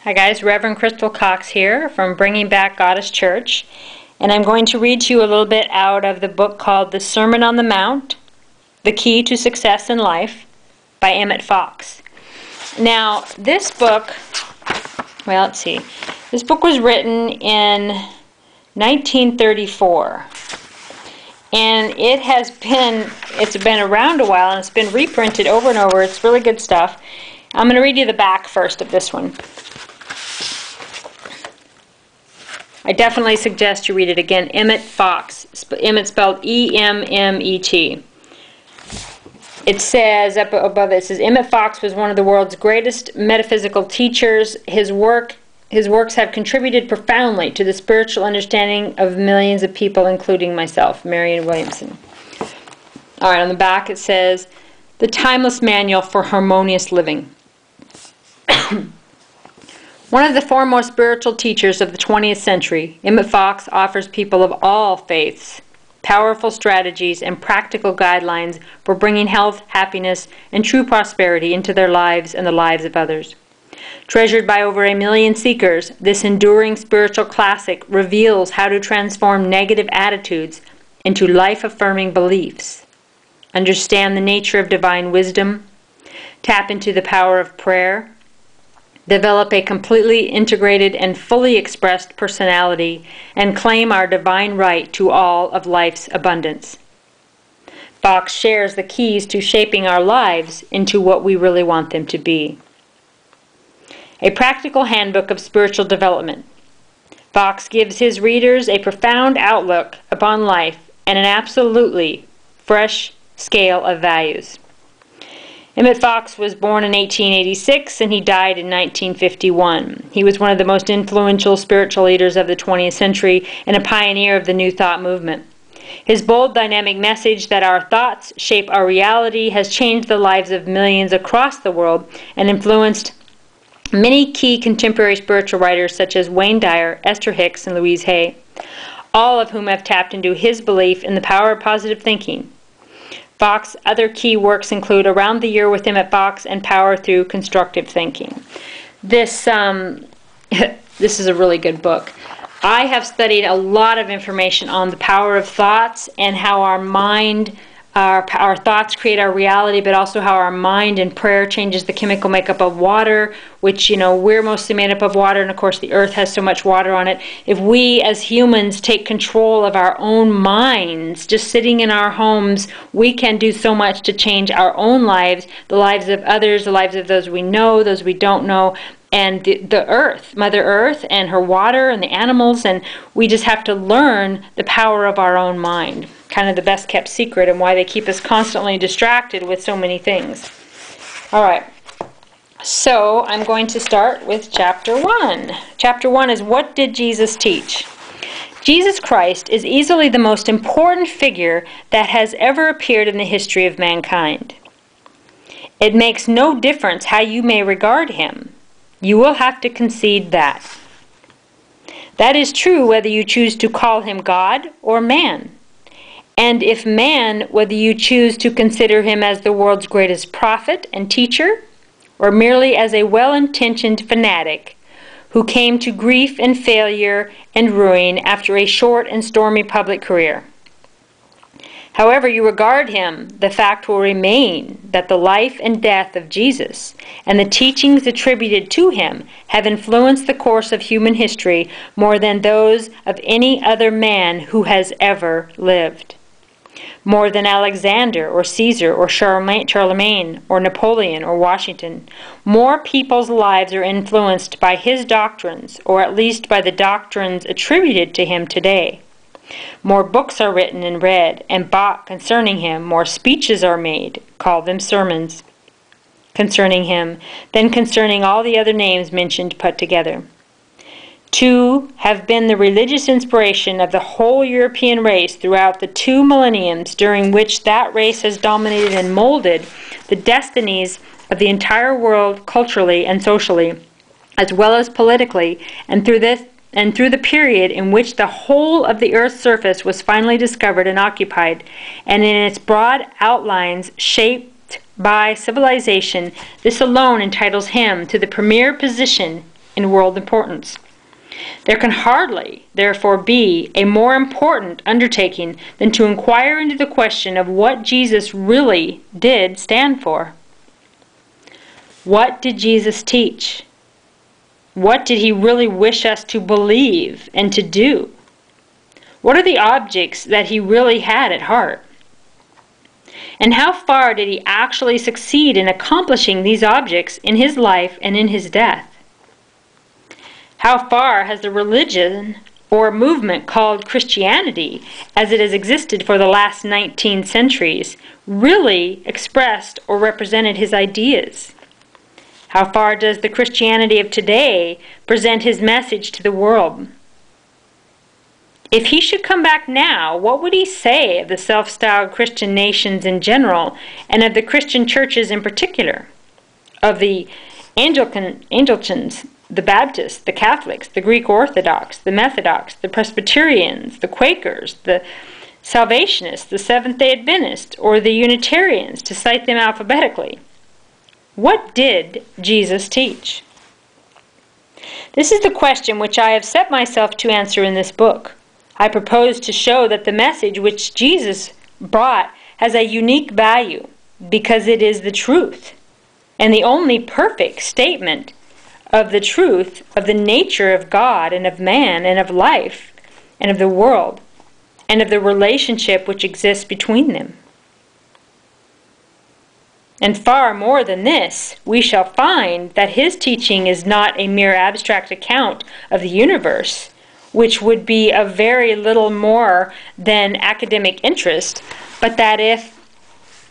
Hi guys, Reverend Crystal Cox here from Bringing Back Goddess Church, and I'm going to read to you a little bit out of the book called The Sermon on the Mount, The Key to Success in Life by Emmett Fox. Now, this book, this book was written in 1934, and it's been around a while, and it's been reprinted over and over. It's really good stuff. I'm going to read you the back first of this one. I definitely suggest you read it again. Emmett Fox. Emmett spelled E-M-M-E-T. It says, up above it says, Emmett Fox was one of the world's greatest metaphysical teachers. His works have contributed profoundly to the spiritual understanding of millions of people, including myself, Marion Williamson. All right, on the back it says, The Timeless Manual for Harmonious Living. One of the foremost spiritual teachers of the 20th century, Emmett Fox offers people of all faiths powerful strategies and practical guidelines for bringing health, happiness, and true prosperity into their lives and the lives of others. Treasured by over 1 million seekers, this enduring spiritual classic reveals how to transform negative attitudes into life-affirming beliefs, understand the nature of divine wisdom, tap into the power of prayer, develop a completely integrated and fully expressed personality, and claim our divine right to all of life's abundance. Fox shares the keys to shaping our lives into what we really want them to be. A practical handbook of spiritual development. Fox gives his readers a profound outlook upon life and an absolutely fresh scale of values. Emmett Fox was born in 1886 and he died in 1951. He was one of the most influential spiritual leaders of the 20th century and a pioneer of the New Thought movement. His bold, dynamic message that our thoughts shape our reality has changed the lives of millions across the world and influenced many key contemporary spiritual writers such as Wayne Dyer, Esther Hicks, and Louise Hay, all of whom have tapped into his belief in the power of positive thinking. Fox's other key works include Around the Year with Emmett Fox and Power Through Constructive Thinking. This is a really good book. I have studied a lot of information on the power of thoughts and how our thoughts create our reality, but also how our mind and prayer changes the chemical makeup of water, which, we're mostly made up of water, and of course the earth has so much water on it. If we as humans take control of our own minds, just sitting in our homes, we can do so much to change our own lives, the lives of others, the lives of those we know, those we don't know, and the earth, Mother Earth, and her water, and the animals, and we just have to learn the power of our own mind. Kind of the best kept secret and why they keep us constantly distracted with so many things. All right, so I'm going to start with chapter 1. Chapter 1 is, What did Jesus teach? Jesus Christ is easily the most important figure that has ever appeared in the history of mankind. It makes no difference how you may regard him. You will have to concede that. That is true whether you choose to call him God or man. And if man, whether you choose to consider him as the world's greatest prophet and teacher, or merely as a well-intentioned fanatic who came to grief and failure and ruin after a short and stormy public career. However you regard him, the fact will remain that the life and death of Jesus and the teachings attributed to him have influenced the course of human history more than those of any other man who has ever lived. More than Alexander or Caesar or Charlemagne or Napoleon or Washington, more people's lives are influenced by his doctrines, or at least by the doctrines attributed to him today. More books are written and read and bought concerning him, more speeches are made, call them sermons, concerning him, than concerning all the other names mentioned put together. Two have been the religious inspiration of the whole European race throughout the 2 millenniums during which that race has dominated and molded the destinies of the entire world culturally and socially, as well as politically, and through the period in which the whole of the earth's surface was finally discovered and occupied, and in its broad outlines shaped by civilization, this alone entitles him to the premier position in world importance. There can hardly, therefore, be a more important undertaking than to inquire into the question of what Jesus really did stand for. What did Jesus teach? What did he really wish us to believe and to do? What are the objects that he really had at heart? And how far did he actually succeed in accomplishing these objects in his life and in his death? How far has the religion or movement called Christianity, as it has existed for the last 19 centuries, really expressed or represented his ideas? How far does the Christianity of today present his message to the world? If he should come back now, what would he say of the self-styled Christian nations in general, and of the Christian churches in particular? Of the Anglicans, the Baptists, the Catholics, the Greek Orthodox, the Methodists, the Presbyterians, the Quakers, the Salvationists, the Seventh-day Adventists, or the Unitarians, to cite them alphabetically? What did Jesus teach? This is the question which I have set myself to answer in this book. I propose to show that the message which Jesus brought has a unique value because it is the truth, and the only perfect statement of the truth of the nature of God and of man and of life and of the world and of the relationship which exists between them. And far more than this, we shall find that his teaching is not a mere abstract account of the universe, which would be of very little more than academic interest, but that it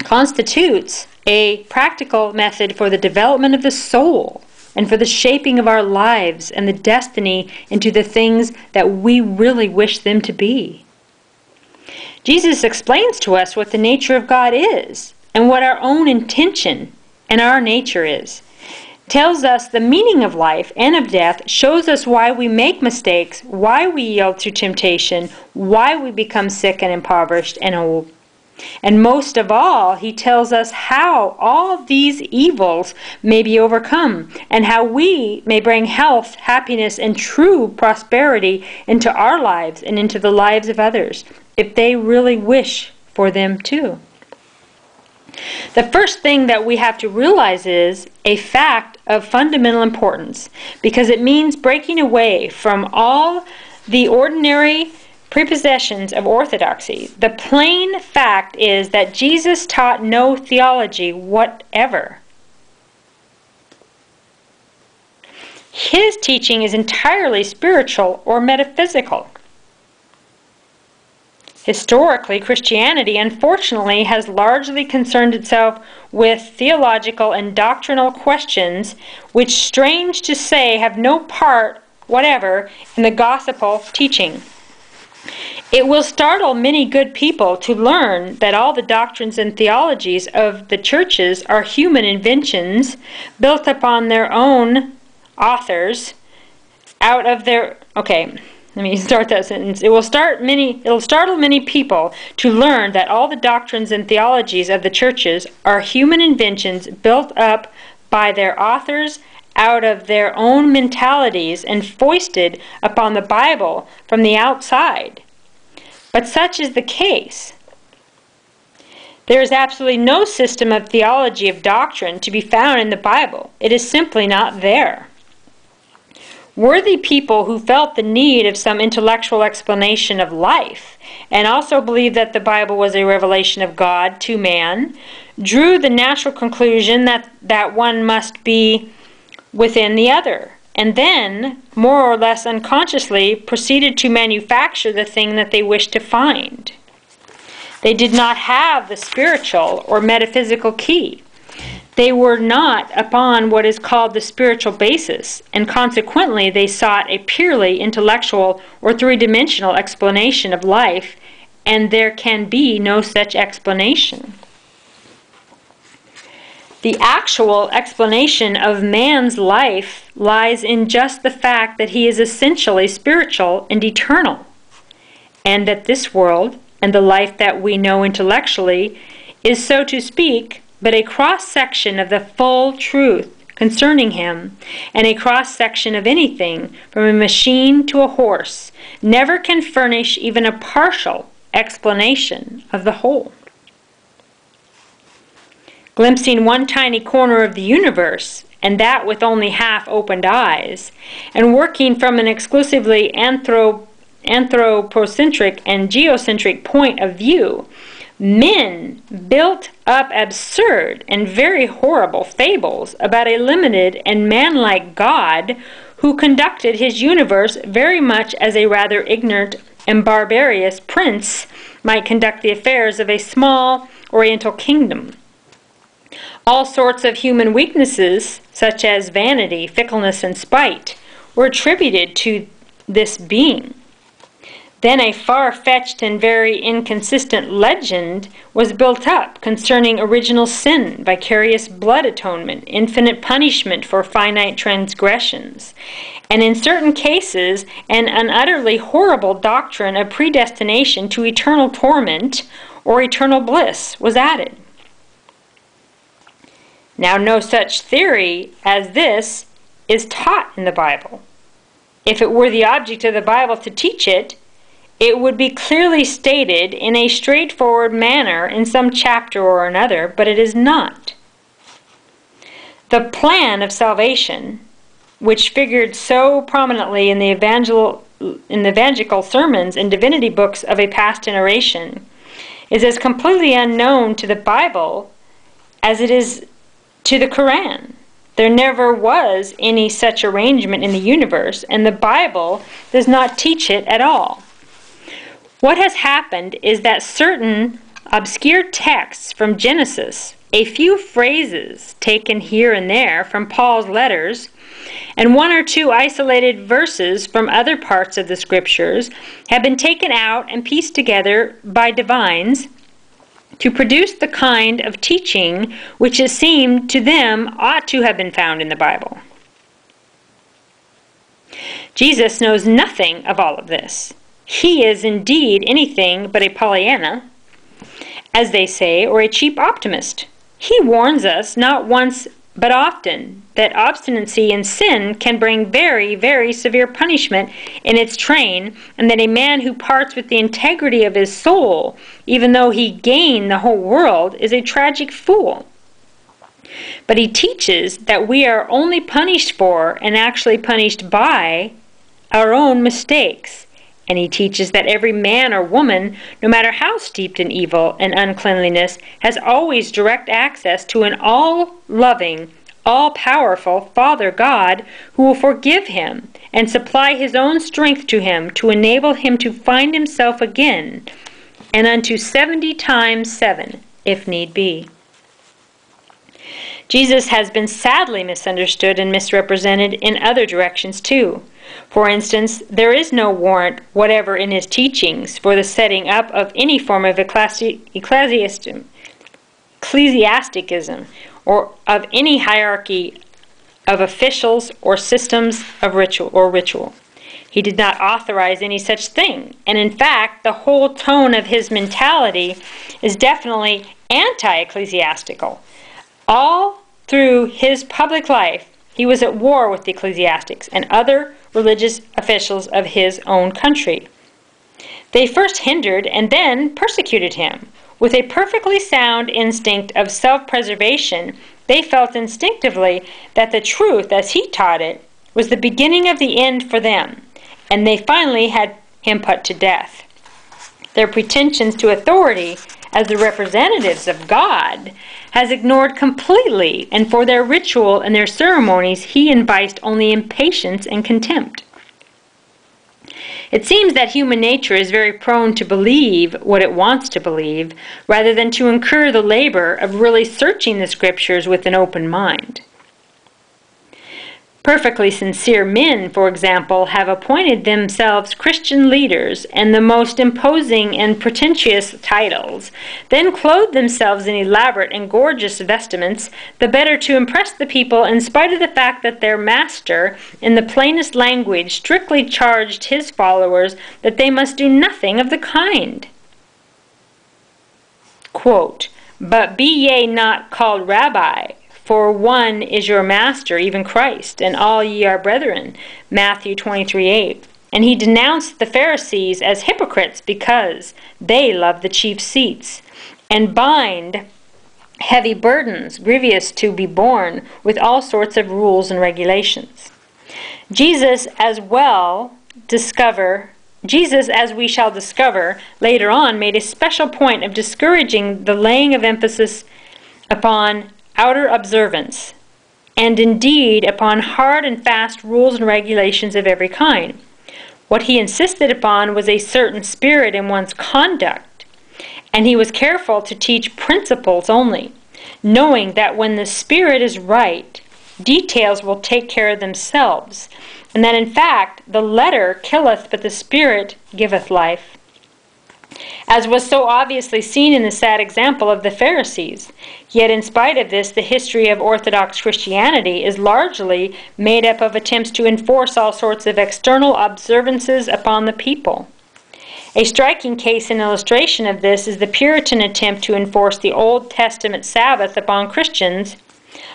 constitutes a practical method for the development of the soul and for the shaping of our lives and the destiny into the things that we really wish them to be. Jesus explains to us what the nature of God is and what our own intention and our nature is. Tells us the meaning of life and of death, shows us why we make mistakes, why we yield to temptation, why we become sick and impoverished and old. And most of all, he tells us how all these evils may be overcome and how we may bring health, happiness, and true prosperity into our lives and into the lives of others, if they really wish for them too. The first thing that we have to realize is a fact of fundamental importance, because it means breaking away from all the ordinary prepossessions of orthodoxy. The plain fact is that Jesus taught no theology whatever. His teaching is entirely spiritual or metaphysical. Historically, Christianity, unfortunately, has largely concerned itself with theological and doctrinal questions which, strange to say, have no part whatever in the gospel teaching. It will startle many good people to learn that all the doctrines and theologies of the churches are human inventions built upon their own authors out of their... Okay. Let me start that sentence. It'll startle many people to learn that all the doctrines and theologies of the churches are human inventions built up by their authors out of their own mentalities and foisted upon the Bible from the outside. But such is the case. There is absolutely no system of theology of doctrine to be found in the Bible. It is simply not there. Worthy people who felt the need of some intellectual explanation of life and also believed that the Bible was a revelation of God to man drew the natural conclusion that one must be within the other, and then, more or less unconsciously, proceeded to manufacture the thing that they wished to find. They did not have the spiritual or metaphysical key. They were not upon what is called the spiritual basis, and consequently they sought a purely intellectual or three-dimensional explanation of life, and there can be no such explanation. The actual explanation of man's life lies in just the fact that he is essentially spiritual and eternal, and that this world and the life that we know intellectually is, so to speak, but a cross-section of the full truth concerning him, and a cross-section of anything, from a machine to a horse, never can furnish even a partial explanation of the whole. Glimpsing one tiny corner of the universe, and that with only half-opened eyes, and working from an exclusively anthropocentric and geocentric point of view, men built up absurd and very horrible fables about a limited and manlike God who conducted his universe very much as a rather ignorant and barbarous prince might conduct the affairs of a small oriental kingdom. All sorts of human weaknesses, such as vanity, fickleness, and spite, were attributed to this being. Then a far-fetched and very inconsistent legend was built up concerning original sin, vicarious blood atonement, infinite punishment for finite transgressions, and in certain cases an utterly horrible doctrine of predestination to eternal torment or eternal bliss was added. Now, no such theory as this is taught in the Bible. If it were the object of the Bible to teach it, it would be clearly stated in a straightforward manner in some chapter or another, but it is not. The plan of salvation, which figured so prominently in the evangelical sermons and divinity books of a past generation, is as completely unknown to the Bible as it is to the Quran. There never was any such arrangement in the universe, and the Bible does not teach it at all. What has happened is that certain obscure texts from Genesis, a few phrases taken here and there from Paul's letters, and one or two isolated verses from other parts of the Scriptures have been taken out and pieced together by divines to produce the kind of teaching which it seemed to them ought to have been found in the Bible. Jesus knows nothing of all of this. He is indeed anything but a Pollyanna, as they say, or a cheap optimist. He warns us not once but often that obstinacy in sin can bring very, very severe punishment in its train, and that a man who parts with the integrity of his soul, even though he gain the whole world, is a tragic fool. But he teaches that we are only punished for, and actually punished by, our own mistakes. And he teaches that every man or woman, no matter how steeped in evil and uncleanliness, has always direct access to an all-loving, all-powerful Father God who will forgive him and supply his own strength to him to enable him to find himself again, and unto 70 times 7, if need be. Jesus has been sadly misunderstood and misrepresented in other directions too. For instance, there is no warrant whatever in his teachings for the setting up of any form of ecclesiasticism or of any hierarchy of officials or systems of ritual. He did not authorize any such thing, and in fact, the whole tone of his mentality is definitely anti-ecclesiastical. All through his public life, he was at war with the ecclesiastics and other religious officials of his own country. They first hindered and then persecuted him. With a perfectly sound instinct of self-preservation, they felt instinctively that the truth, as he taught it, was the beginning of the end for them, and they finally had him put to death. Their pretensions to authority as the representatives of God has ignored completely, and for their ritual and their ceremonies he invited only impatience and contempt. It seems that human nature is very prone to believe what it wants to believe, rather than to incur the labor of really searching the Scriptures with an open mind. Perfectly sincere men, for example, have appointed themselves Christian leaders and the most imposing and pretentious titles, then clothe themselves in elaborate and gorgeous vestments, the better to impress the people in spite of the fact that their master, in the plainest language, strictly charged his followers that they must do nothing of the kind. Quote, "But be ye not called rabbi, For one is your master, even Christ, and all ye are brethren. Matthew 23:8. And he denounced the Pharisees as hypocrites because they love the chief seats and bind heavy burdens, grievous to be borne, with all sorts of rules and regulations. Jesus, as we shall discover later on, made a special point of discouraging the laying of emphasis upon outer observance, and indeed upon hard and fast rules and regulations of every kind. What he insisted upon was a certain spirit in one's conduct, and he was careful to teach principles only, knowing that when the spirit is right, details will take care of themselves, and that in fact the letter killeth, but the spirit giveth life. As was so obviously seen in the sad example of the Pharisees. Yet in spite of this, the history of Orthodox Christianity is largely made up of attempts to enforce all sorts of external observances upon the people. A striking case and illustration of this is the Puritan attempt to enforce the Old Testament Sabbath upon Christians,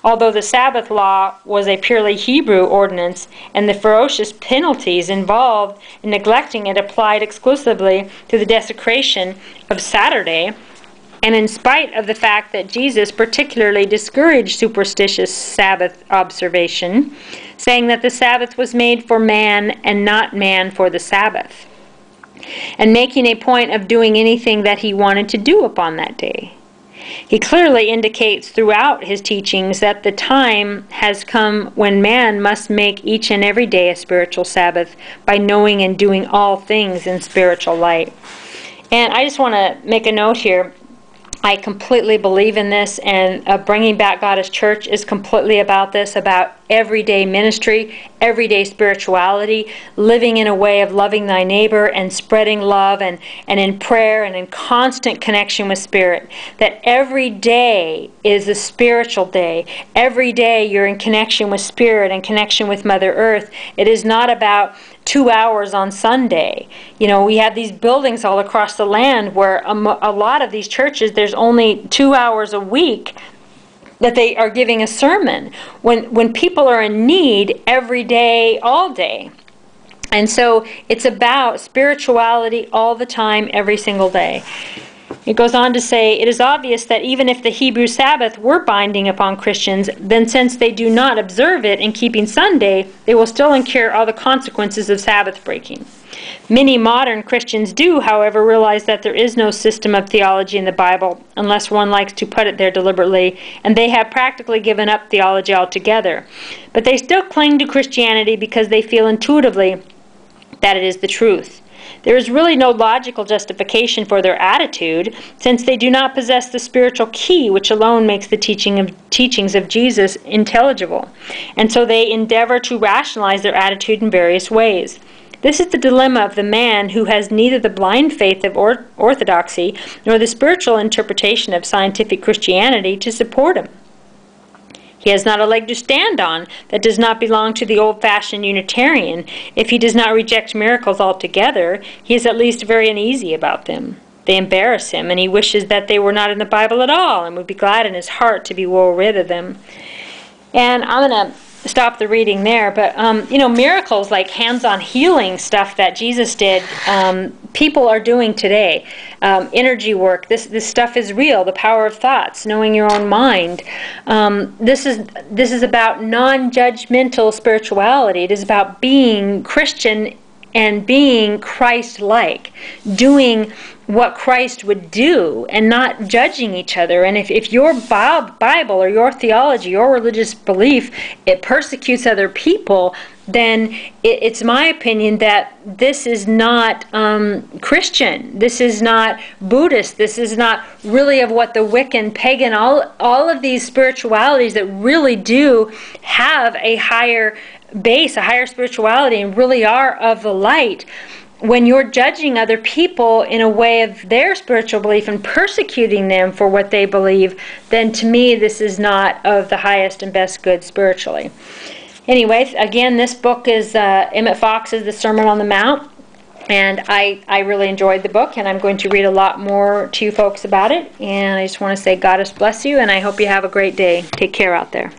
although the Sabbath law was a purely Hebrew ordinance, and the ferocious penalties involved in neglecting it applied exclusively to the desecration of Saturday, and in spite of the fact that Jesus particularly discouraged superstitious Sabbath observation, saying that the Sabbath was made for man and not man for the Sabbath, and making a point of doing anything that he wanted to do upon that day. He clearly indicates throughout his teachings that the time has come when man must make each and every day a spiritual Sabbath by knowing and doing all things in spiritual light. And I just want to make a note here. I completely believe in this, and Bringing Back God as Church is completely about this, about everyday ministry, everyday spirituality, living in a way of loving thy neighbor and spreading love and in prayer and in constant connection with Spirit. That every day is a spiritual day. Every day you're in connection with Spirit and connection with Mother Earth. It is not about 2 hours on Sunday. You know, we have these buildings all across the land where a lot of these churches, there's only 2 hours a week that they are giving a sermon, when people are in need every day, all day. And so it's about spirituality all the time, every single day. It goes on to say, it is obvious that even if the Hebrew Sabbath were binding upon Christians, then since they do not observe it in keeping Sunday, they will still incur all the consequences of Sabbath breaking. Many modern Christians do, however, realize that there is no system of theology in the Bible, unless one likes to put it there deliberately, and they have practically given up theology altogether. But they still cling to Christianity because they feel intuitively that it is the truth. There is really no logical justification for their attitude, since they do not possess the spiritual key which alone makes the teachings of Jesus intelligible, and so they endeavor to rationalize their attitude in various ways. This is the dilemma of the man who has neither the blind faith of orthodoxy nor the spiritual interpretation of scientific Christianity to support him. He has not a leg to stand on that does not belong to the old-fashioned Unitarian. If he does not reject miracles altogether, he is at least very uneasy about them. They embarrass him, and he wishes that they were not in the Bible at all, and would be glad in his heart to be well rid of them. And I'm going to stop the reading there, but miracles like hands-on healing stuff that Jesus did, people are doing today. Energy work, this stuff is real. The power of thoughts, knowing your own mind. This is about non-judgmental spirituality. It is about being Christian and being Christ-like, doing what Christ would do and not judging each other. And if your Bible or your theology, your religious belief, it persecutes other people, then it's my opinion that this is not Christian. This is not Buddhist. This is not really of what the Wiccan, pagan, all of these spiritualities that really do have a higher base, a higher spirituality, and really are of the light. When you're judging other people in a way of their spiritual belief and persecuting them for what they believe, then to me this is not of the highest and best good spiritually. Anyway, again, this book is Emmett Fox's The Sermon on the Mount. And I really enjoyed the book, and I'm going to read a lot more to you folks about it. And I just want to say God bless you, and I hope you have a great day. Take care out there.